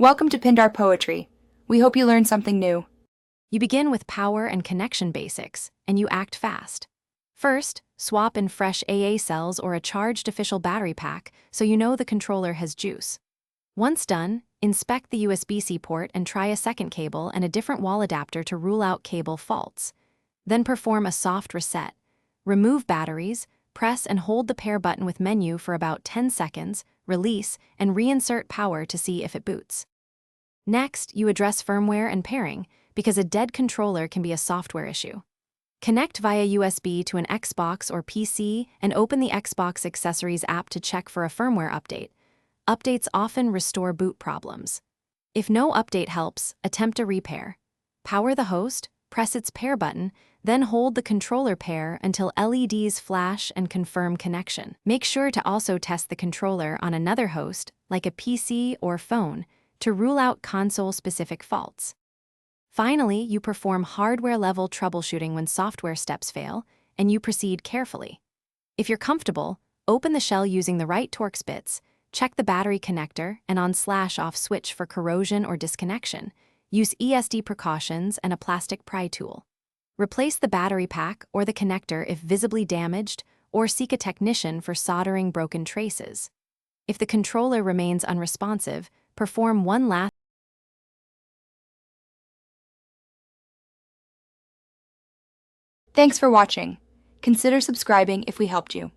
Welcome to Pindar Poetry. We hope you learned something new. You begin with power and connection basics, and you act fast. First, swap in fresh AA cells or a charged official battery pack so you know the controller has juice. Once done, inspect the USB-C port and try a second cable and a different wall adapter to rule out cable faults. Then perform a soft reset. Remove batteries, press and hold the pair button with menu for about 10 seconds, release, and reinsert power to see if it boots. Next, you address firmware and pairing, because a dead controller can be a software issue. Connect via USB to an Xbox or PC and open the Xbox Accessories app to check for a firmware update. Updates often restore boot problems. If no update helps, attempt a repair. Power the host, press its pair button, then hold the controller pair until LEDs flash and confirm connection. Make sure to also test the controller on another host, like a PC or phone, to rule out console-specific faults. Finally, you perform hardware-level troubleshooting when software steps fail, and you proceed carefully. If you're comfortable, open the shell using the right Torx bits, check the battery connector and on /off switch for corrosion or disconnection. Use ESD precautions and a plastic pry tool. Replace the battery pack or the connector if visibly damaged, or seek a technician for soldering broken traces. If the controller remains unresponsive, perform one last. Thanks for watching. Consider subscribing if we helped you.